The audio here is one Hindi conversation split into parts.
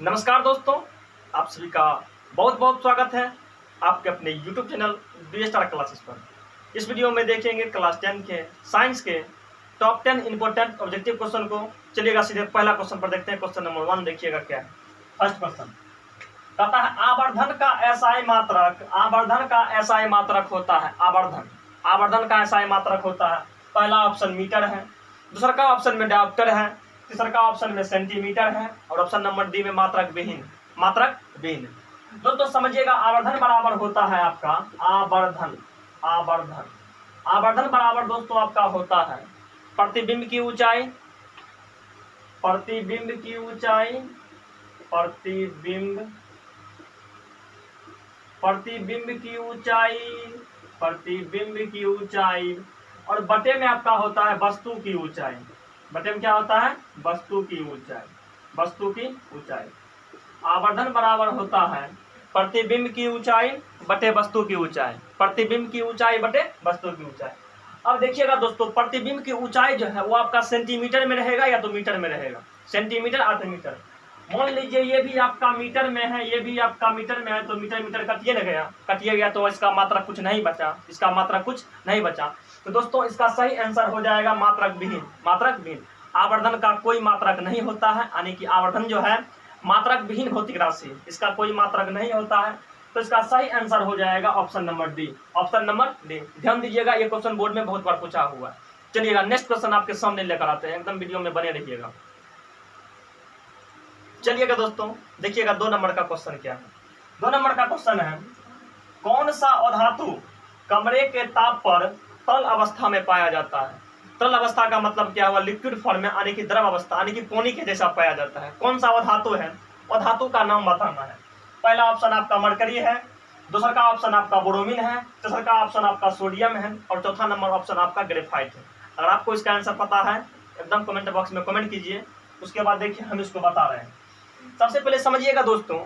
नमस्कार दोस्तों, आप सभी का बहुत बहुत स्वागत है आपके अपने YouTube channel D star classes पर। इस वीडियो में देखेंगे क्लास 10 के साइंस के टॉप 10 इंपॉर्टेंट ऑब्जेक्टिव क्वेश्चन को। चलिएगा सीधे पहला क्वेश्चन पर देखते हैं। क्वेश्चन नंबर 1 देखिएगा क्या है। फर्स्ट क्वेश्चन कहता है आवर्धन का एसआई मात्रक होता है। आवर्धन का एसआई मात्रक होता है। पहला ऑप्शन मीटर है, दूसरा का ऑप्शन में डायप्टर है, तीसरा का ऑप्शन में सेंटीमीटर है और ऑप्शन नंबर डी में मात्रक विहीन। दोस्तों समझिएगा, आवर्धन बराबर होता है आपका आवर्धन बराबर दोस्तों आपका होता है प्रतिबिंब की ऊंचाई और बटे में आपका होता है वस्तु की ऊंचाई। बटे में क्या होता है? वस्तु की ऊंचाई। आवर्धन बराबर होता है प्रतिबिंब की ऊंचाई बटे वस्तु की ऊंचाई। अब देखिएगा दोस्तों, प्रतिबिंब की ऊंचाई जो है वो आपका सेंटीमीटर में रहेगा या तो मीटर में रहेगा। सेंटीमीटर आधा मीटर। मान लीजिए ये भी आपका मीटर में है, ये भी आपका मीटर में है, तो मीटर कटिए गया तो इसका मात्रक कुछ नहीं बचा। तो दोस्तों इसका सही आंसर हो जाएगा मात्रक विहीन। आवर्धन का कोई मात्रक नहीं होता है, यानी कि आवर्धन जो है मात्रक विहीन भौतिक राशि, इसका कोई मात्रक नहीं होता है। तो इसका सही आंसर हो जाएगा ऑप्शन नंबर डी। ध्यान दीजिएगा, ये क्वेश्चन बोर्ड में बहुत बार पूछा हुआ है। चलिएगा नेक्स्ट क्वेश्चन आपके सामने लेकर आते हैं, एकदम वीडियो में बने रहिएगा। चलिएगा दोस्तों देखिएगा 2 नंबर का क्वेश्चन क्या है। 2 नंबर का क्वेश्चन है, कौन सा अधातु कमरे के ताप पर तरल अवस्था में पाया जाता है? तरल अवस्था का मतलब क्या हुआ? लिक्विड फॉर्म में, यानी कि द्रव अवस्था, यानी कि पानी के जैसा पाया जाता है। कौन सा अधातु है? अधातु का नाम बताना है। पहला ऑप्शन आपका मरकरी है, दूसरा का ऑप्शन आपका बोरोमिन है, तीसरा का ऑप्शन आपका सोडियम है और चौथा नंबर ऑप्शन आपका ग्रेफाइट है। अगर आपको इसका आंसर पता है एकदम कमेंट बॉक्स में कमेंट कीजिए। उसके बाद देखिए हम इसको बता रहे हैं। सबसे पहले समझिएगा दोस्तों,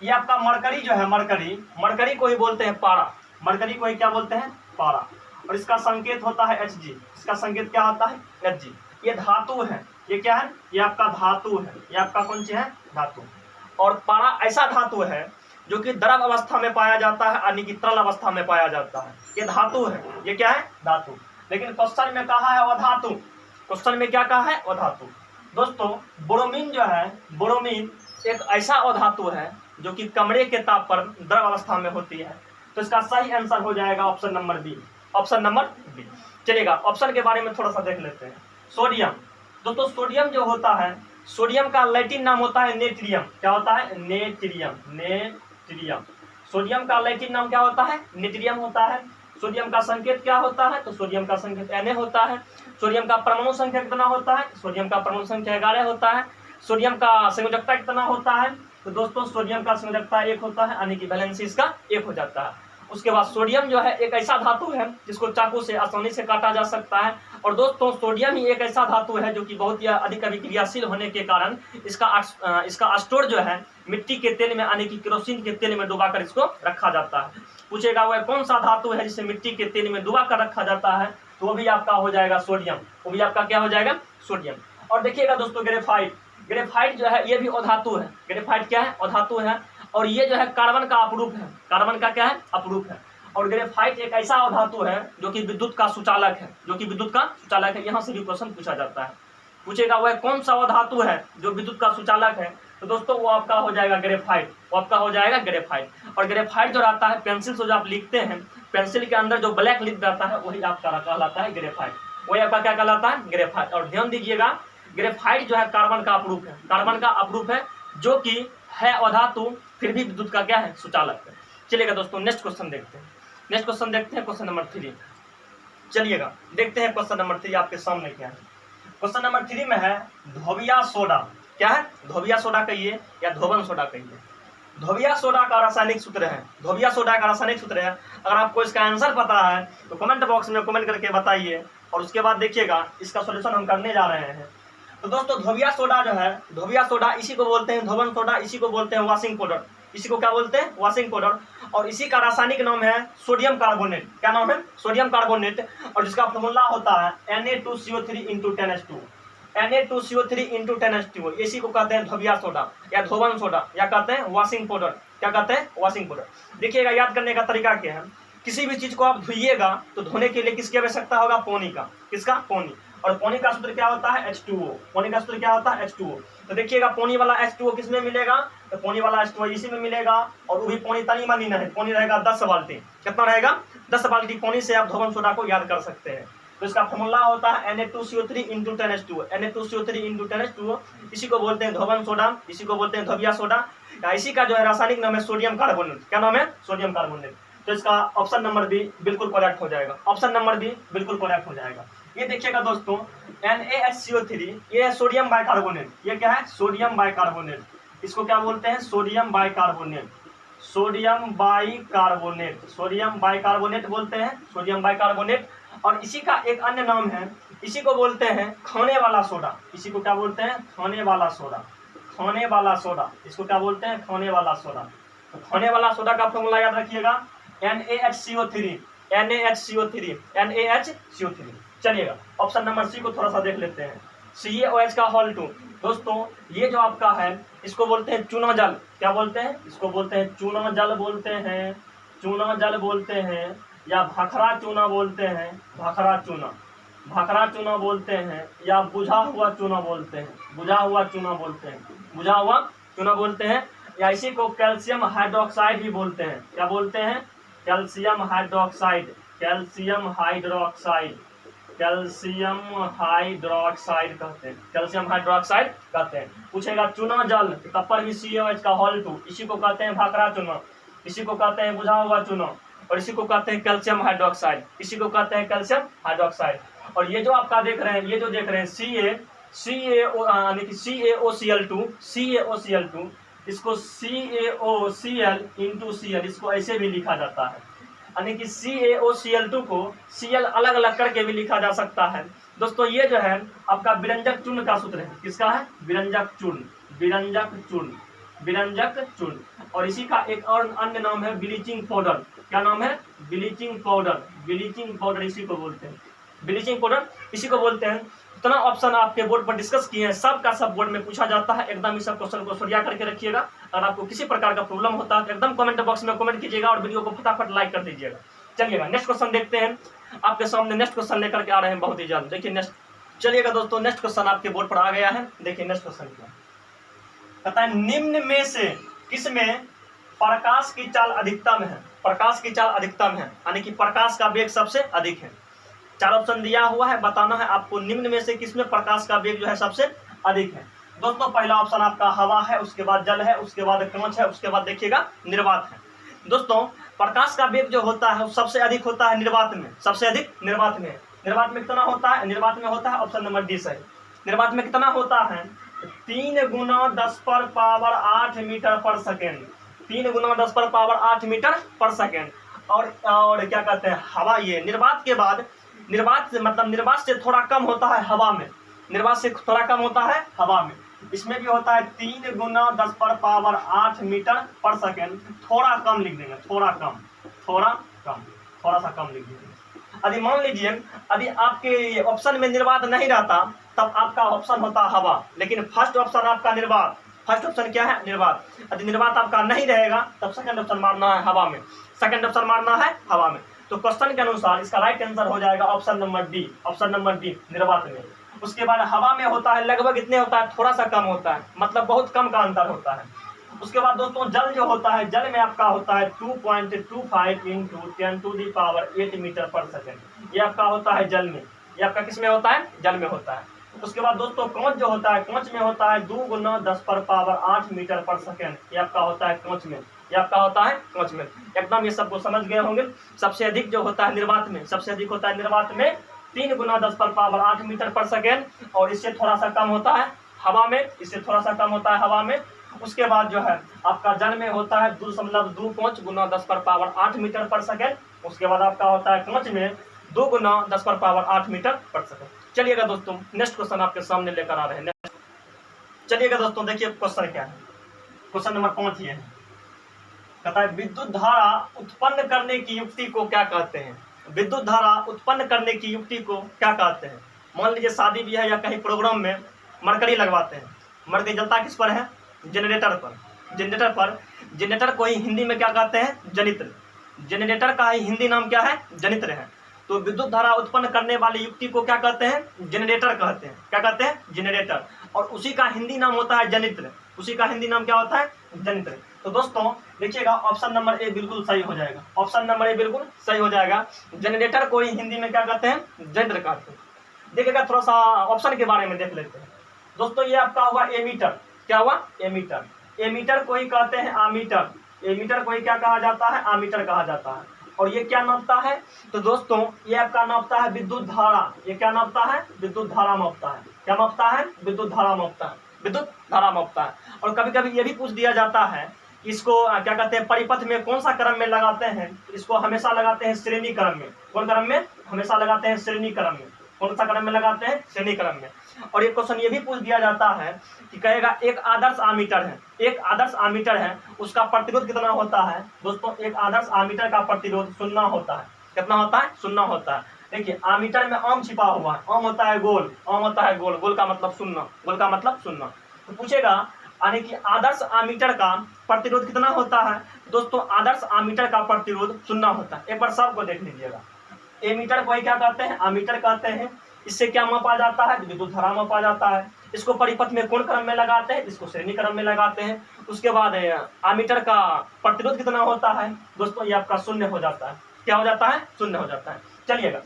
ये आपका मरकरी जो है, मरकरी को ही बोलते हैं पारा। मरकरी को ही क्या बोलते हैं? पारा। और इसका संकेत होता है Hg। इसका संकेत क्या होता है? Hg। ये धातु है। ये क्या है? ये आपका धातु है। ये आपका कौन सी है? धातु। और पारा ऐसा धातु है जो कि द्रव अवस्था में पाया जाता है, यानी कि तरल अवस्था में पाया जाता है। ये धातु है। ये क्या है? धातु। लेकिन क्वेश्चन में कहा है अधातु। क्वेश्चन में क्या कहा है? अधातु। दोस्तों बोरोमिन जो है, बोरोमिन एक ऐसा अधातु है जो कि कमरे के ताप पर द्रव अवस्था में होती है। तो इसका सही आंसर हो जाएगा ऑप्शन नंबर बी। चलिएगा ऑप्शन के बारे में थोड़ा सा देख लेते हैं। सोडियम। दोस्तों सोडियम जो होता है, सोडियम का लैटिन नाम होता है नेट्रियम। क्या होता है? नेट्रियम। सोडियम का लैटिन नाम क्या होता है? नेट्रियम होता है। सोडियम का संकेत क्या होता है? तो सोडियम का संकेत Na होता है। सोडियम का परमाणु संख्या कितना होता है? सोडियम का परमाणु संख्या 11 होता है। सोडियम का संयोजकता कितना होता है? तो दोस्तों सोडियम का संयोजकता 1 होता है, यानी कि वैलेंसी इसका 1 हो जाता है। उसके बाद सोडियम जो है एक ऐसा धातु है जिसको चाकू से आसानी से काटा जा सकता है। और दोस्तों सोडियम ही एक ऐसा धातु है जो कि बहुत ही अधिक अभिक्रियाशील होने के कारण इसका स्टोर जो है मिट्टी के तेल में, यानी कि केरोसिन के तेल में डुबाकर इसको रखा जाता है। पूछेगा वह कौन सा धातु है जिसे मिट्टी के तेल में डुबा कर रखा जाता है? तो वो भी आपका हो जाएगा सोडियम। वो भी आपका क्या हो जाएगा? सोडियम। और देखिएगा दोस्तों ग्रेफाइट जो है ये भी अधातु है। ग्रेफाइट क्या है? अधातु है। और ये जो है कार्बन का अपरूप है। कार्बन का क्या है? अपरूप है। और ग्रेफाइट एक ऐसा अधातु है जो कि विद्युत का सुचालक है। यहाँ से भी क्वेश्चन पूछा जाता है। पूछेगा वह कौन सा अधातु है जो विद्युत का सुचालक है? तो दोस्तों वो आपका हो जाएगा ग्रेफाइट। और ग्रेफाइट जो रहता है पेंसिल से जो आप लिखते हैं, पेंसिल के अंदर जो ब्लैक लिख रहता है वही आपका कहलाता है ग्रेफाइट। वही आपका क्या कहलाता है? ग्रेफाइट। और ध्यान दीजिएगा, ग्रेफाइट जो है कार्बन का अपरूप है जो कि है अधातु, फिर भी विद्युत का क्या है? सुचालक है। चलिएगा दोस्तों नेक्स्ट क्वेश्चन देखते हैं। Question number 3। चलिएगा देखते हैं क्वेश्चन नंबर 3 आपके सामने क्या है। क्वेश्चन नंबर 3 में है धोबिया सोडा। क्या है? धोबिया सोडा कहिए या धोबन सोडा कहिए। धोबिया सोडा का रासायनिक सूत्र है। अगर आपको इसका आंसर पता है तो कमेंट बॉक्स में कमेंट करके बताइए। और उसके बाद देखिएगा इसका सॉल्यूशन हम करने जा रहे हैं। तो दोस्तों धोबिया सोडा इसी को बोलते हैं धोबन सोडा, इसी को बोलते हैं वॉशिंग पाउडर। इसी को क्या बोलते हैं? Washing powder. और इसी का रासायनिक नाम है सोडियम कार्बोनेट। क्या नाम है? Sodium carbonate. और जिसका फॉर्मूला होता है Na2CO3 × 10H2। Na2CO3 into 10H2O, इसी को कहते हैं धोबिया सोडा या धोवन सोडा या कहते हैं वॉशिंग पाउडर। क्या कहते हैं? Washing powder. देखिएगा याद करने का तरीका क्या है, किसी भी चीज को आप धोइएगा तो धोने के लिए किसकी आवश्यकता होगा? पानी का। किसका? पानी। और पानी का सूत्र क्या होता है? H2O। पानी का सूत्र क्या होता है? H2O। तो देखिएगा पानी वाला H2O किस में मिलेगा? तो पानी वाला H2O इसी में मिलेगा, और वो भी पानी तनी मनी नहीं, पानी रहेगा 10 बाल्टी। कितना रहेगा? 10 बाल्टी पानी से आप धोवन सोडा को याद कर सकते हैं। तो इसका फॉर्मूला होता है Na2CO3 into 10H2O। Na2CO3 into 10H2O, इसी को बोलते हैं धोवन सोडा, इसी को बोलते हैं धोबिया सोडा, या इसी का जो है रासायनिक नाम है सोडियम कार्बोनेट। क्या नाम है? Sodium carbonate. तो इसका ऑप्शन नंबर बी बिल्कुल करेक्ट हो जाएगा। ऑप्शन नंबर बी बिल्कुल करेक्ट हो जाएगा। ये देखिएगा दोस्तों, NaHCO3 ये है सोडियम बाइकार्बोनेट। ये क्या है? Sodium bicarbonate. इसको क्या बोलते हैं? Sodium bicarbonate. Sodium bicarbonate, sodium bicarbonate बोलते हैं, सोडियम बाइकार्बोनेट। और इसी का एक अन्य नाम है, इसी को बोलते हैं खाने वाला सोडा। इसी को क्या बोलते हैं? खाने वाला सोडा। खाने वाला सोडा, इसको क्या बोलते हैं? खाने वाला सोडा। तो खाने वाला सोडा का फॉर्मूला याद रखिएगा, NaHCO3, NaHCO3, NaHCO3। चलिएगा ऑप्शन नंबर सी को थोड़ा सा देख लेते हैं, CaOH का होल 2। दोस्तों ये जो आपका है इसको बोलते हैं चूना जल। क्या बोलते हैं? इसको बोलते हैं चूना जल बोलते हैं, चूना जल बोलते हैं, या भाखरा चूना बोलते हैं, भाखरा चूना, भाखरा चूना बोलते हैं, या बुझा हुआ चूना बोलते हैं, बुझा हुआ चूना बोलते हैं, बुझा हुआ चूना बोलते हैं, या इसी को कैल्शियम हाइड्रोक्साइड भी बोलते हैं। क्या बोलते हैं? Calcium hydroxide, calcium hydroxide, calcium hydroxide कहते हैं, कैल्शियम हाइड्रोक्साइड कहते हैं। पूछेगा चूना जल, तब पर भी CaOH का होल 2, इसी को कहते हैं भाखरा चूना, इसी को कहते हैं बुझा हुआ चूना, और इसी को कहते हैं कैल्शियम हाइड्रोक्साइड, इसी को कहते हैं कैल्शियम हाइड्रोक्साइड। और ये जो आपका देख रहे हैं, ये जो देख रहे हैं CaOCl2, CaOCl2, इसको CaOCl इंटू Cl, इसको ऐसे भी लिखा जाता है, यानी कि CaOCl2 को Cl अलग अलग करके भी लिखा जा सकता है। दोस्तों ये जो है आपका विरंजक चूर्ण का सूत्र है। किसका है? विरंजक चूर्ण, विरंजक चूर्ण, विरंजक चूर्ण। और इसी का एक और अन्य नाम है ब्लीचिंग पाउडर। क्या नाम है? ब्लीचिंग पाउडर, ब्लीचिंग पाउडर इसी को बोलते हैं, ब्लीचिंग पाउडर इसी को बोलते हैं। इतना ऑप्शन आपके बोर्ड पर डिस्कस किए हैं, सब का सब बोर्ड में पूछा जाता है। एकदम इस सब क्वेश्चन को सरिया करके रखिएगा। अगर आपको किसी प्रकार का प्रॉब्लम होता है तो एकदम कमेंट बॉक्स में कमेंट कीजिएगा और वीडियो को फटाफट लाइक कर दीजिएगा। चलिएगा नेक्स्ट क्वेश्चन देखते हैं। आपके सामने नेक्स्ट क्वेश्चन लेकर के आ रहे हैं बहुत ही जल्द। देखिए नेक्स्ट, चलिएगा दोस्तों नेक्स्ट क्वेश्चन आपके बोर्ड पर आ गया है। देखिए नेक्स्ट क्वेश्चन क्या कहता है, निम्न में से किसमें प्रकाश की चाल अधिकतम है? प्रकाश की चाल अधिकतम है, यानी कि प्रकाश का वेग सबसे अधिक है। 4 ऑप्शन दिया हुआ है, बताना है आपको निम्न में से किसमें प्रकाश का वेग जो है सबसे अधिक है। दोस्तों पहला ऑप्शन आपका हवा है, उसके बाद जल है, उसके बाद कांच है, उसके बाद देखिएगा निर्वात है। दोस्तों प्रकाश का वेग जो होता है वो सबसे अधिक होता है निर्वात में, सबसे अधिक निर्वात में। निर्वात में कितना होता है? निर्वात में होता है ऑप्शन नंबर डी सही। निर्वात में कितना होता है? 3 गुना 10 पर पावर 8 मीटर पर सेकेंड, 3 गुना 10 पर पावर 8 मीटर पर सेकेंड। और क्या कहते हैं हवा, ये निर्वात के बाद, निर्वात से मतलब निर्वात से थोड़ा कम होता है हवा में, निर्वात से थोड़ा कम होता है हवा में। इसमें भी होता है 3 गुना 10 पर पावर 8 मीटर पर सेकेंड। थोड़ा कम लिख देंगे, थोड़ा कम, थोड़ा कम, थोड़ा सा कम लिख देंगे। यदि मान लीजिए यदि आपके ऑप्शन में निर्वात नहीं रहता तब आपका ऑप्शन होता हवा, लेकिन फर्स्ट ऑप्शन आपका निर्वात, फर्स्ट ऑप्शन क्या है? निर्वात। यदि निर्वात आपका नहीं रहेगा तब सेकंड ऑप्शन मारना है हवा में, सेकंड ऑप्शन मारना है हवा में। तो क्वेश्चन के अनुसार इसका राइट आंसर हो जाएगा option number D, option number D निर्वात में। उसके बाद हवा में होता है लगभग इतने होता है, थोड़ा सा कम होता है, मतलब बहुत कम का अंतर होता है। उसके बाद दोस्तों जल जो होता है, जल में आपका होता है 2.25 इंटू 10⁸ मीटर पर सेकेंड। ये आपका होता है जल में, ये आपका किस में होता है? जल में होता है। उसके बाद दोस्तों कांच जो होता है, कांच में होता है 2 गुना 10 पर पावर 8 मीटर पर सेकेंड। ये आपका होता है कांच में, ये आपका होता है कांच में। एकदम ये सबको समझ गए होंगे। सबसे अधिक जो होता है निर्वात में, सबसे अधिक होता है निर्वात में 3 गुना 10 पर पावर 8 मीटर पर सेकेंड, और इससे थोड़ा सा कम होता है हवा में, इससे थोड़ा सा कम होता है हवा में। उसके बाद जो है आपका जल में होता है 2.25 गुना 10 पर पावर 8 मीटर पर सेकेंड। उसके बाद आपका होता है कांच में 2 गुना 10 पर पावर 8 मीटर पर सेकेंड। चलिएगा दोस्तों नेक्स्ट क्वेश्चन आपके सामने लेकर आ रहे हैं। चलिएगा दोस्तों देखिए क्वेश्चन क्या है, क्वेश्चन नंबर 5 ये है। कहता है विद्युत धारा उत्पन्न करने की युक्ति को क्या कहते हैं? विद्युत धारा उत्पन्न करने की युक्ति को क्या कहते हैं? मान लीजिए शादी भी है या कहीं प्रोग्राम में मरकरी लगवाते हैं। मरकरी जलता किस पर है? जनरेटर पर। जनरेटर को ही हिंदी में क्या कहते हैं? जनित्र। जनरेटर का ही हिंदी नाम क्या है? जनित्र है। तो विद्युत धारा उत्पन्न करने वाली युक्ति को क्या कहते हैं? जनरेटर कहते हैं। क्या कहते हैं? जनरेटर। और उसी का हिंदी नाम होता है जनित्र। उसी का हिंदी नाम क्या होता है? जनित्र। तो दोस्तों देखिएगा, ऑप्शन नंबर ए बिल्कुल सही हो जाएगा। ऑप्शन नंबर ए बिल्कुल सही हो जाएगा। जनरेटर को ही हिंदी में क्या कहते हैं? जनित्र कहते हैं। देखिएगा, थोड़ा सा ऑप्शन के बारे में देख लेते हैं। दोस्तों ये आपका हुआ एमीटर। क्या हुआ? एमीटर। एमीटर को ही कहते हैं आमीटर। एमीटर को ही क्या कहा जाता है? आमीटर कहा जाता है। और ये क्या नापता है? तो दोस्तों ये आपका नापता है विद्युत धारा। ये क्या नापता है? विद्युत धारा मापता है। क्या मापता है? विद्युत धारा मापता है। विद्युत धारा मापता है। और कभी कभी ये भी पूछ दिया जाता है, इसको क्या कहते हैं? परिपथ में कौन सा क्रम में लगाते हैं? इसको हमेशा लगाते हैं श्रेणी क्रम में। कौन क्रम में? हमेशा लगाते हैं श्रेणी क्रम में। कौन सा क्रम में लगाते हैं? श्रेणी क्रम में। और एक क्वेश्चन ये भी पूछ दिया जाता है कि कहेगा एक आदर्श आमीटर है, एक आदर्श आमीटर है, उसका प्रतिरोध कितना होता है? दोस्तों एक आदर्श आमीटर का प्रतिरोध 0 होता है। कितना होता है? 0 होता है। देखिए आमीटर में ओम छिपा हुआ है। ओम होता है गोल। ओम होता है गोल। गोल का मतलब 0। गोल का मतलब 0। तो पूछेगा यानी कि आदर्श आमीटर का प्रतिरोध कितना होता है? दोस्तों आदर्श आमीटर का प्रतिरोध 0 होता है। एक बार सबको देख लीजिएगा। एमीटर को ही क्या कहते हैं? आमीटर कहते हैं। इससे क्या मापा जाता है? विद्युत धारा मापा जाता है। इसको परिपथ में कौन क्रम में लगाते हैं? इसको श्रेणी क्रम में लगाते हैं। उसके बाद आमीटर का प्रतिरोध कितना होता है? दोस्तों ये आपका 0 हो जाता है। क्या हो जाता है? 0 हो जाता है। चलिएगा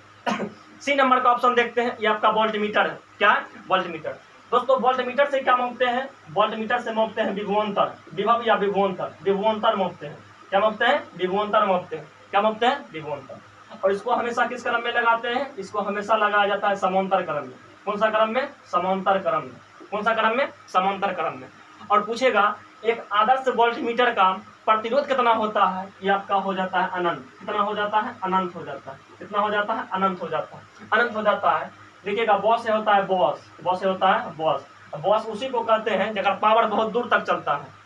सी नंबर का ऑप्शन देखते हैं। ये आपका वोल्ट मीटर है। क्या है? Volt meter. दोस्तों वोल्ट मीटर से क्या मापते हैं? वोल्ट मीटर से मापते हैं विभवांतर। विभव या विभवांतर। विभवांतर मापते हैं। क्या मापते हैं? विभवांतर मापते हैं। क्या मापते हैं? विभवांतर। और इसको हमेशा किस क्रम में लगाते हैं? इसको हमेशा लगाया जाता है समांतर क्रम में। कौन सा क्रम में? समांतर क्रम में। कौन सा क्रम में? समांतर क्रम में। और पूछेगा एक आदर्श वोल्ट मीटर का प्रतिरोध कितना होता है? ये आपका हो जाता है अनंत। कितना हो जाता है? अनंत हो जाता है। कितना हो जाता है? अनंत हो जाता है। अनंत हो जाता है। देखिएगा बॉस से होता है बॉस। बॉस से होता है बॉस। बॉस उसी को कहते हैं जिसका पावर बहुत दूर तक चलता है।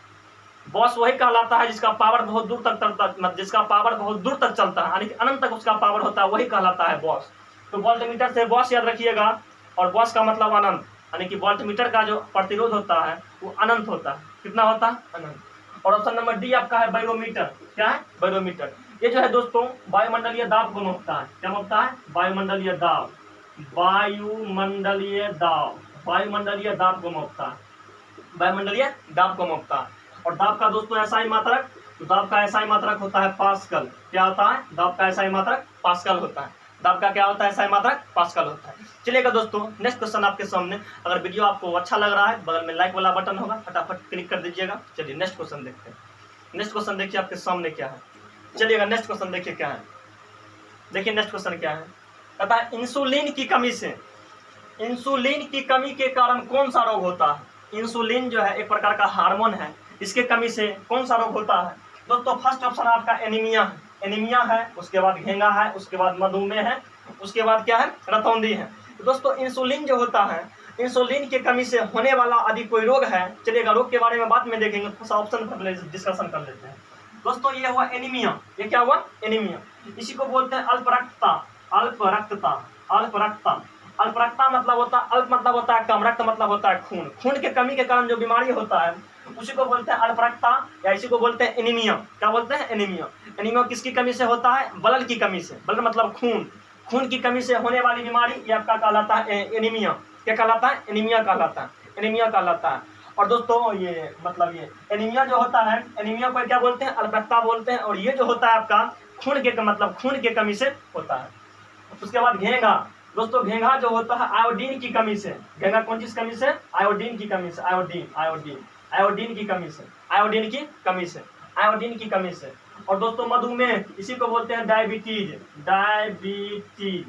बॉस वही कहलाता है जिसका पावर बहुत दूर तक चलता, जिसका पावर बहुत दूर तक चलता है, यानी कि अनंत तक उसका पावर होता है, वही कहलाता है बॉस। तो वोल्ट मीटर से बॉस याद रखिएगा। और बॉस का मतलब अनंत, यानी कि वोल्ट मीटर का जो प्रतिरोध होता है वो अनंत होता है। कितना होता है? अनंत। और ऑप्शन नंबर डी आपका है बैरोमीटर। क्या है? बैरोमीटर। ये जो है दोस्तों वायुमंडलीय दाब को मापता है। क्या मापता है? वायुमंडलीय दाब। वायुमंडलीय दाब। वायुमंडलीय दाब को मापता है। वायुमंडलीय दाब को मापता है। और दाब का दोस्तों एसआई मात्रक, तो दाब का एसआई मात्रक होता है पास्कल। क्या होता है? दाब का एसआई मात्रक पास्कल होता है। दाब का क्या होता है? एसआई मात्रक पास्कल होता है। चलिएगा दोस्तों नेक्स्ट क्वेश्चन आपके सामने। अगर वीडियो आपको अच्छा लग रहा है बगल में लाइक वाला बटन होगा, फटाफट क्लिक कर दीजिएगा। चलिए नेक्स्ट क्वेश्चन देखते हैं। नेक्स्ट क्वेश्चन देखिए आपके सामने क्या है। चलिएगा नेक्स्ट क्वेश्चन देखिए क्या है। देखिए नेक्स्ट क्वेश्चन क्या है। कहता है इंसुलिन की कमी से, इंसुलिन की कमी के कारण कौन सा रोग होता है? इंसुलिन जो है एक प्रकार का हार्मोन है, इसके कमी से कौन सा रोग होता है? दोस्तों फर्स्ट ऑप्शन आपका एनीमिया है। एनीमिया है, उसके बाद घेंगा है, उसके बाद मधुमेह है, उसके बाद क्या है? रतौंधी है। तो दोस्तों इंसुलिन जो होता है, इंसुलिन की कमी से होने वाला यदि कोई रोग है, चलिएगा रोग के बारे में बाद में देखेंगे, थोड़ा ऑप्शन पर डिस्कशन कर लेते हैं। दोस्तों ये हुआ एनीमिया। ये क्या हुआ? एनीमिया। इसी को बोलते हैं अल्प रक्तता। अल्प रक्तता। अल्प रक्तता। अल्प रक्तता मतलब होता है, अल्प मतलब होता है कम, रक्त मतलब होता है खून। खून के कमी के कारण जो बीमारी होता है उसी को बोलते हैं अल्प रक्तता, या इसी को बोलते हैं एनीमिया। क्या बोलते हैं? एनीमिया। एनीमिया किसकी कमी से होता है? ब्लड की कमी से। ब्लड मतलब खून। खून की कमी से होने वाली बीमारी ये आपका कहलाता है एनीमिया। क्या कहलाता है? एनीमिया कहलाता है। एनीमिया कहलाता है। और दोस्तों ये मतलब ये एनीमिया जो होता है, एनीमिया को क्या बोलते हैं? अल्प रक्तता बोलते हैं। और ये जो होता है आपका खून के मतलब खून की कमी से होता है। उसके बाद घेंगा। दोस्तों घेंगा जो होता है आयोडीन की कमी से। घेंगा कौन चीज कमी से? आयोडीन की कमी से। आयोडीन, आयोडीन, आयोडीन की कमी से। आयोडीन की कमी से। आयोडीन की कमी से। और दोस्तों मधुमेह, इसी को बोलते हैं डायबिटीज। डायबिटीज।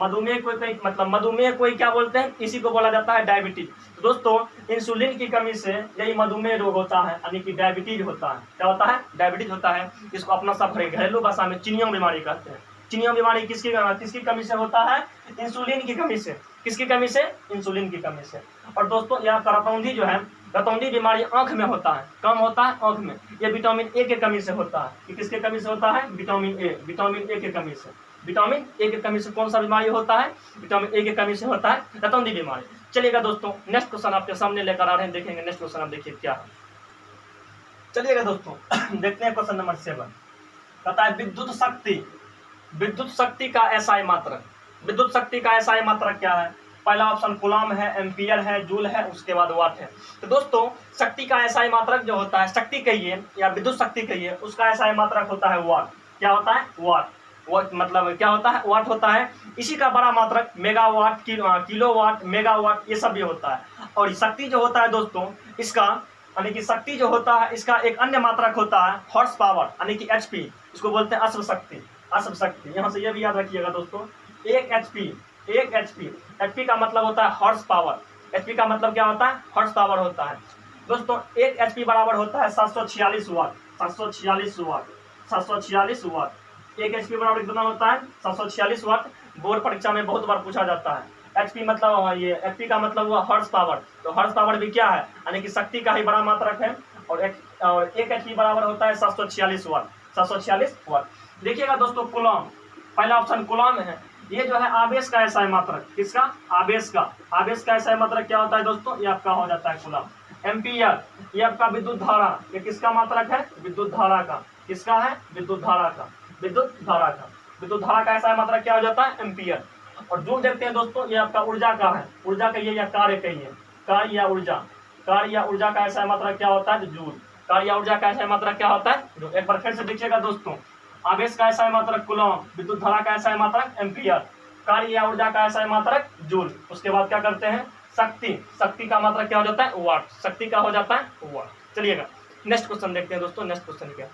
मधुमेह को मतलब मधुमेह को क्या बोलते हैं? इसी को बोला जाता है डायबिटीज। तो दोस्तों इंसुलिन की कमी से यही मधुमेह रोग होता है, यानी कि डायबिटीज होता है। क्या होता है? डायबिटीज होता है। इसको अपना सब घरेलू भाषा में चिनिया बीमारी कहते हैं। चिनिया बीमारी किसकी कमी से होता है? इंसुलिन की कमी से। किसकी कमी से? इंसुलिन की कमी से। और दोस्तों यहाँ का रतौंधी जो है, रतौंधी बीमारी आंख में होता है। कम होता है आंख में। ये विटामिन ए के कमी से होता है। कि किसके कमी से होता है? Vitamin A. विटामिन ए के कमी से। विटामिन ए की कमी से कौन सा बीमारी होता है? विटामिन ए की कमी से होता है रतौंधी बीमारी। चलिएगा दोस्तों, नेक्स्ट क्वेश्चन आपके सामने लेकर आ रहे हैं, देखेंगे नेक्स्ट क्वेश्चन आप देखिए क्या है। चलिएगा दोस्तों देखते हैं क्वेश्चन नंबर 7। कहता है विद्युत शक्ति का एसआई मात्रक। विद्युत शक्ति का एसआई मात्रक क्या है? पहला ऑप्शन कूलम है, एम्पियर है, जूल है, उसके बाद वाट है। तो दोस्तों शक्ति का एसआई मात्रक जो होता है, शक्ति कहिए या विद्युत शक्ति कहिए, उसका एसआई मात्रक होता है वाट। क्या होता है? वाट। वाट मतलब क्या होता है? वाट होता है। इसी का बड़ा मात्रक मेगावाट, किलोवाट, मेगावाट, ये सब भी होता है। और शक्ति जो होता है दोस्तों, इसका यानी कि शक्ति जो होता है, इसका एक अन्य मात्रक होता है हॉर्स पावर, यानी कि एचपी, इसको बोलते हैं अश्व शक्ति। अश्व शक्ति, यहाँ से ये भी याद रखिएगा दोस्तों, एक एचपी का मतलब होता है हॉर्स पावर। एचपी का मतलब क्या होता है? हॉर्स पावर होता है। दोस्तों एक एचपी बराबर होता है 746 वाट। 746 वाट। एक एचपी बराबर कितना होता है? 746 वाट। बोर्ड परीक्षा में बहुत बार पूछा जाता है। एचपी मतलब ये एचपी का मतलब हुआ हॉर्स पावर। तो हॉर्स पावर भी क्या है? यानी कि शक्ति का ही बड़ा मात्रक है। और एक एचपी बराबर होता है 746 वाट। 746 वाट। देखिएगा दोस्तों कूलम, पहला ऑप्शन कूलम है। ये जो है आवेश का एसआई मात्रक। किसका? आवेश का एसआई मात्रक क्या होता है दोस्तों? ये आपका हो जाता है कूलम। एम्पियर, ये आपका विद्युत धारा। ये किसका मात्रक है? विद्युत धारा का। किसका है? विद्युत धारा का। विद्युत धारा का एसआई मात्रक क्या हो जाता है? एम्पियर। और जूल देखते हैं दोस्तों, ये आपका ऊर्जा का है। ऊर्जा कहिए या कार्य कहिए, कार्य या ऊर्जा का एसआई मात्रक क्या होता है? जूल। कार्य या ऊर्जा का एसआई मात्रक क्या होता है? जूल। एक बार फिर से देखिएगा दोस्तों, आवेश का एसआई मात्रक कूलम, विद्युत धारा का एसआई मात्रक एम्पियर, कार्य या ऊर्जा का एसआई मात्रक जूल। उसके बाद क्या करते हैं? शक्ति का मात्रक क्या हो जाता है? वाट। शक्ति का हो जाता है वाट। चलिएगा नेक्स्ट क्वेश्चन देखते हैं दोस्तों। नेक्स्ट क्वेश्चन क्या?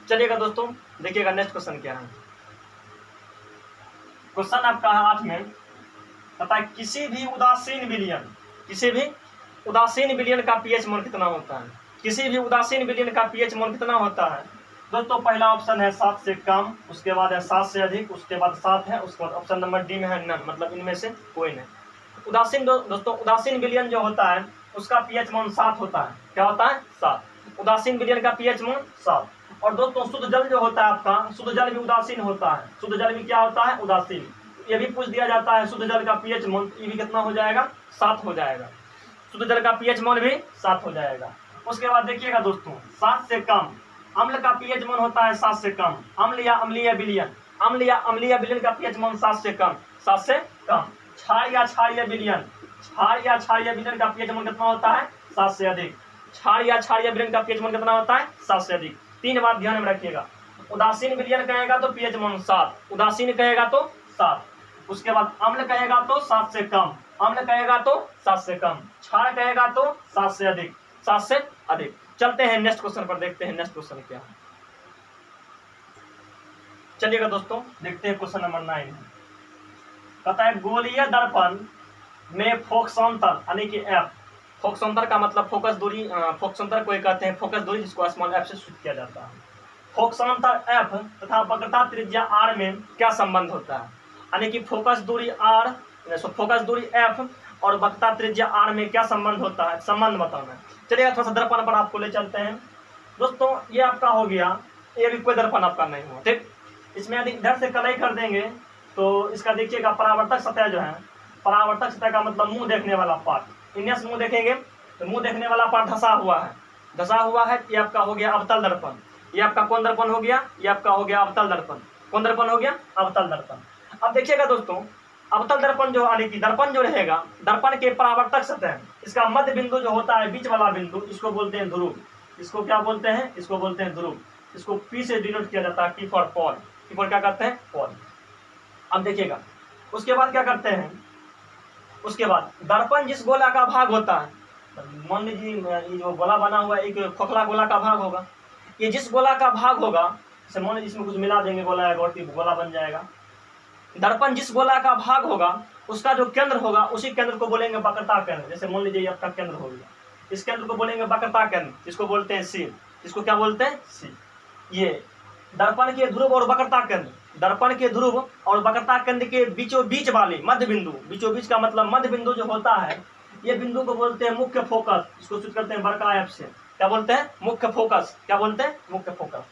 चलिएगा दोस्तों देखिएगा नेक्स्ट क्वेश्चन क्या है। क्वेश्चन आपका है 8 में, पता है किसी भी उदासीन विलयन का पीएच मान कितना होता है? किसी भी उदासीन विलयन का पीएच मान कितना होता है? दोस्तों पहला ऑप्शन है 7 से कम, उसके बाद है 7 से अधिक, उसके बाद 7 है, उसके बाद ऑप्शन नंबर डी में है नन, मतलब इनमें से कोई नहीं। दोस्तों उदासीन विलयन जो होता है उसका पीएच मान 7 होता है। क्या होता है? 7। उदासीन विलयन का पीएच मान 7। और दोस्तों शुद्ध जल जो होता है आपका, शुद्ध जल भी उदासीन होता है। शुद्ध जल भी क्या होता है? उदासीन। ये भी पूछ दिया जाता है शुद्ध जल का पीएच मान, ये भी कितना हो जाएगा? 7 हो जाएगा। शुद्ध जल का पीएच मान भी 7 हो जाएगा। उसके बाद देखिएगा दोस्तों 7 से कम, अम्ल का पीएच मान होता है 7 से कम। अम्ल या अम्लीय विलयन का पीएच मान 7 से कम। क्षार या क्षारीय विलयन का पीएच मान कितना होता है? 7 से अधिक। क्षार या क्षारीय विलयन का पीएच मान कितना होता है? 7 से अधिक। 3 बात ध्यान में रखिएगा। उदासीन विलयन कहेगा तो पीएच मान 7, उदासीन कहेगा तो 7। उसके बाद अम्ल कहेगा तो 7 से कम, अम्ल कहेगा तो 7 से कम, क्षार कहेगा तो 7 से अधिक, 7 से अधिक। चलते हैं नेक्स्ट क्वेश्चन पर, देखते हैं नेक्स्ट क्वेश्चन क्या है। चलिएगा दोस्तों देखते हैं क्वेश्चन नंबर 9। कहता है गोलीय दर्पण में फोकसांतर यानी कि एफ। फोकसांतर का मतलब फोकस दूरी, फोकसांतर को कहते हैं फोकस दूरी, जिसको स्मॉल एफ से सूचित किया जाता है। फोकसांतर एफ तथा वक्रता त्रिज्या आर में क्या संबंध होता है? यानी कि फोकस दूरी आर, फोकस दूरी एफ और वक्रता त्रिज्या आर में क्या संबंध होता है? संबंध बताना है। चलिए थोड़ा सा दर्पण पर आपको ले चलते हैं दोस्तों। ये आपका हो गया, ये भी कोई दर्पण आपका नहीं हुआ, ठीक। इसमें यदि इधर से कलई कर देंगे तो इसका देखिएगा परावर्तक सतह जो है, परावर्तक सतह का मतलब मुंह देखने वाला पार्ट। इन्हें से मुंह देखेंगे तो मुंह देखने वाला पार्ट धसा हुआ है। ये आपका हो गया अवतल दर्पण। ये आपका कौन दर्पण हो गया? ये आपका हो गया अवतल दर्पण। कौन दर्पण हो गया? अवतल दर्पण। अब देखिएगा दोस्तों अवतल दर्पण जो यानी कि दर्पण जो रहेगा, दर्पण के परावर्तक सतह, इसका मध्य बिंदु जो होता है, बीच वाला बिंदु, इसको बोलते हैं ध्रुव। इसको क्या बोलते हैं? इसको बोलते हैं ध्रुव। इसको पी से डिनोट किया जाता है, P for Paul. P for क्या करते हैं? पॉल। अब देखिएगा उसके बाद क्या करते हैं, उसके बाद दर्पण जिस गोला का भाग होता है, मान लीजिए ये जो गोला बना हुआ है एक खोखला गोला का भाग होगा, ये जिस गोला का भाग होगा, जैसे मान लीजिए इसमें कुछ मिला देंगे गोला गोला बन जाएगा। दर्पण जिस गोला का भाग होगा उसका जो केंद्र होगा, उसी केंद्र को बोलेंगे वक्रता केंद्र। जैसे मान लीजिए आपका केंद्र हो गया, इस केंद्र को बोलेंगे वक्रता केंद्र, जिसको बोलते हैं सी। इसको क्या बोलते हैं? सी। ये दर्पण के ध्रुव और वक्रता केंद्र, दर्पण के ध्रुव और वक्रता केंद्र के बीचों बीच वाले मध्य बिंदु, बीचों बीच का मतलब मध्य बिंदु जो होता है, ये बिंदु को बोलते हैं मुख्य फोकस। इसको सूचित करते हैं बड़का एफ से। क्या बोलते हैं? मुख्य फोकस। क्या बोलते हैं? मुख्य फोकस।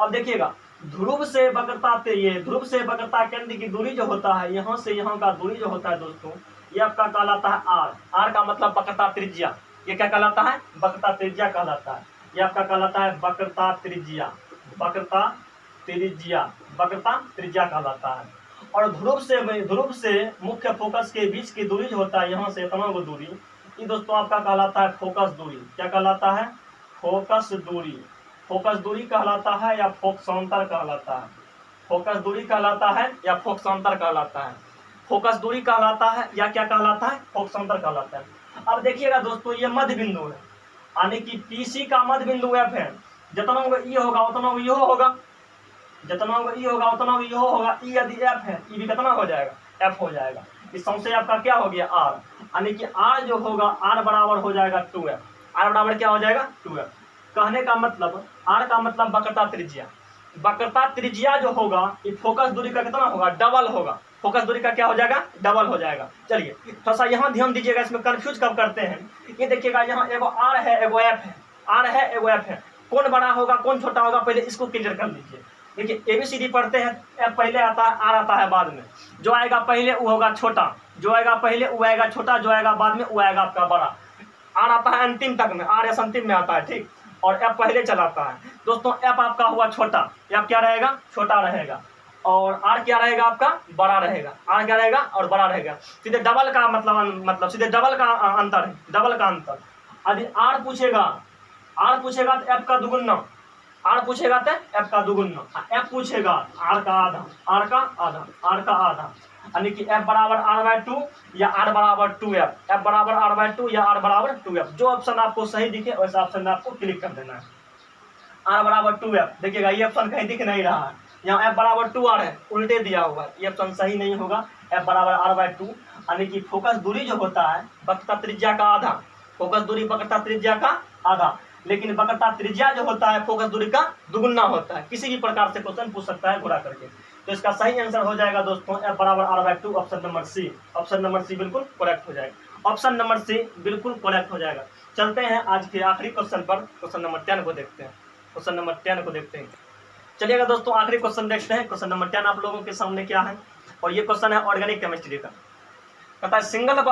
अब देखिएगा ध्रुव से वक्रता, ये ध्रुव से वक्रता केंद्र की दूरी जो होता है, यहाँ से यहाँ का दूरी जो होता है दोस्तों, ये आपका कहलाता है आर। आर का मतलब वक्रता त्रिज्या। ये क्या कहलाता है? वक्रता त्रिज्या कहलाता है। ये आपका कहलाता है वक्रता त्रिज्या। वक्रता त्रिज्या, वक्रता त्रिज्या कहलाता है। और ध्रुव से मुख्य फोकस के बीच की दूरी जो होता है, यहाँ से इतना वो दूरी, ये दोस्तों आपका कहलाता है फोकस दूरी। क्या कहलाता है? फोकस दूरी। फोकस दूरी कहलाता है या फोकसांतर कहलाता है? फोकस दूरी कहलाता है या फोकसांतर कहलाता है? फोकस दूरी कहलाता है या क्या कहलाता है? फोकसांतर कहलाता है। अब देखिएगा दोस्तों, ये मध्य बिंदु है, यानी कि पीसी का मध्य बिंदु एफ है। जितना ई होगा उतना यो होगा, जितना ई होगा उतना यो होगा। ई यदि एफ है, ई भी कितना हो जाएगा? एफ हो जाएगा। इस से आपका क्या हो गया? आर, यानी कि आर जो होगा, आर बराबर हो जाएगा 2f। आर बराबर क्या हो जाएगा? 2f। कहने का मतलब, आर का मतलब वक्रता त्रिज्या। वक्रता त्रिज्या जो होगा, ये फोकस दूरी का कितना होगा? डबल होगा। फोकस दूरी का क्या हो जाएगा? डबल हो जाएगा। चलिए थोड़ा सा यहाँ ध्यान दीजिएगा, इसमें कंफ्यूज कब करते हैं। ये देखिएगा, यहाँ एगो आर है, एगो एफ है। आर है, एगो एफ है। कौन बड़ा होगा, कौन छोटा होगा, पहले इसको क्लियर कर लीजिए। देखिए एबीसीडी पढ़ते हैं, एफ पहले आता है, आर आता है बाद में। जो आएगा पहले वो होगा छोटा, जो आएगा पहले वो आएगा छोटा, जो आएगा बाद में वो आएगा आपका बड़ा। आर आता है अंतिम तक में, आर एस अंतिम में आता है, ठीक। और एफ पहले चलाता है। दोस्तों एफ आपका हुआ छोटा, एफ क्या रहेगा? छोटा रहेगा। और आर क्या रहेगा? आपका बड़ा रहेगा। आर क्या रहेगा? और बड़ा रहेगा। सीधे डबल का मतलब सीधे डबल का अंतर है, डबल का अंतर। यदि आर पूछेगा तो एफ का दुगुना, आर पूछेगा तो एफ का दुगुना, एफ पूछेगा आर का आधा, आर का आधा, आर का आधा, यानी कि एफ बराबर r/2 या r बराबर 2f। एफ बराबर r/2 या r बराबर 2f। जो ऑप्शन आपको सही दिखे वैसा ऑप्शन में आपको क्लिक कर देना है। r बराबर 2f, देखिएगा ये ऑप्शन कहीं दिख नहीं रहा है, यहाँ f बराबर 2r है, उल्टे दिया हुआ है, ये ऑप्शन सही नहीं होगा। f बराबर r/2, यानी कि फोकस दूरी जो होता है वक्रता त्रिज्या का आधा। फोकस दूरी वक्रता त्रिज्या का आधा, लेकिन वक्रता त्रिज्या जो होता है फोकस दूरी का दुगुना होता है। किसी भी प्रकार से क्वेश्चन पूछ सकता है गुणा करके। तो इसका सही आंसर हो जाएगा दोस्तों f बराबर r/2, option number C. Option number C बिल्कुल करेक्ट हो जाएगा। ऑप्शन नंबर सी बिल्कुल करेक्ट हो जाएगा। चलते हैं आज के आखिरी क्वेश्चन पर, क्वेश्चन नंबर 10 को देखते हैं। क्वेश्चन नंबर 10 को देखते हैं। चलिएगा दोस्तों, आखिरी क्वेश्चन देखते हैं। क्वेश्चन नंबर 10 आप लोगों के सामने क्या है, और ये क्वेश्चन है ऑर्गेनिक केमिस्ट्री का। कहता है single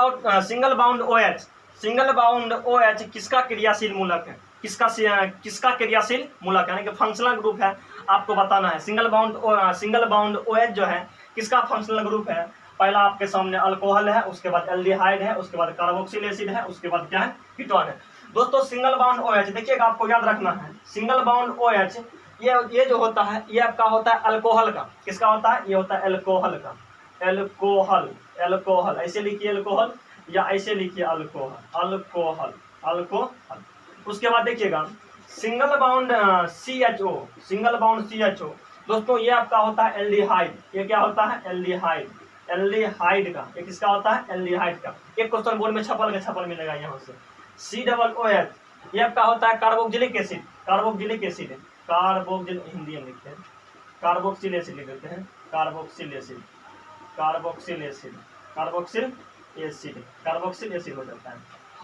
bound OH, single bound OH किसका क्रियाशील मूलक है? किसका क्रियाशील मूलक यानी कि फंक्शनल ग्रुप है, आपको बताना है। सिंगल बाउंड OH जो है किसका फंक्शनल ग्रुप है? पहला आपके सामने अल्कोहल है, उसके बाद एल्डिहाइड है, उसके बाद कार्बोक्सिल एसिड है, उसके बाद क्या है? कीटोन है। दोस्तों सिंगल बाउंड OH देखिएगा, आपको याद रखना है, सिंगल बाउंड OH ये जो होता है ये आपका होता है अल्कोहल का। किसका होता है? ये होता है अल्कोहल का। एल्कोहल ऐसे लिखिए अल्कोहल, या ऐसे लिखिए अल्कोहल। उसके बाद देखिएगा सिंगल बाउंड CHO, दोस्तों ये आपका होता है एल्डिहाइड। ये क्या होता है? एल्डिहाइड का। ये किसका होता है? एल्डिहाइड का। एक क्वेश्चन बोर्ड में छपल मिलेगा यहाँ से। COOH ये आपका होता है कार्बोक्सिलिक एसिड। हिंदी में लिखते हैं, कार्बोक्सिल एसिड लिख देते हैं, कार्बोक्सिल एसिड हो जाता है।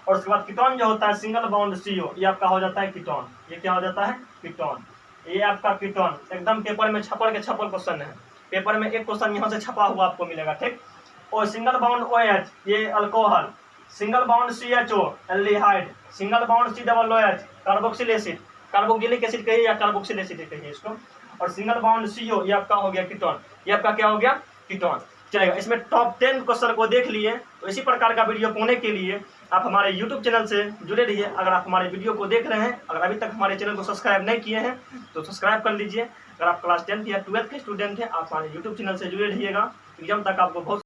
और उसके बाद कीटोन जो होता है सिंगल बाउंड CO, ये आपका हो जाता है कीटोन। ये क्या हो जाता है? कीटोन। ये आपका कीटोन एकदम पेपर में छपल क्वेश्चन है। पेपर में एक क्वेश्चन यहाँ से छपा हुआ आपको मिलेगा, ठीक। और सिंगल बाउंड OH ये alcohol, single bound CHO aldehyde, single bound COOH carboxyl acid, carboxylic acid कहिए या कार्बोक्सिल एसिड कहिए इसको। और सिंगल बाउंड CO ये आपका हो गया कीटोन। ये आपका क्या हो गया? कीटोन। चलेगा, इसमें टॉप 10 क्वेश्चन को देख लिए। तो इसी प्रकार का वीडियो पाने के लिए आप हमारे YouTube चैनल से जुड़े रहिए। अगर आप हमारे वीडियो को देख रहे हैं, अगर अभी तक हमारे चैनल को सब्सक्राइब नहीं किए हैं तो सब्सक्राइब कर लीजिए। अगर आप क्लास 10 या 12 के स्टूडेंट हैं, आप हमारे YouTube चैनल से जुड़े रहिएगा। एग्जाम तक आपको बहुत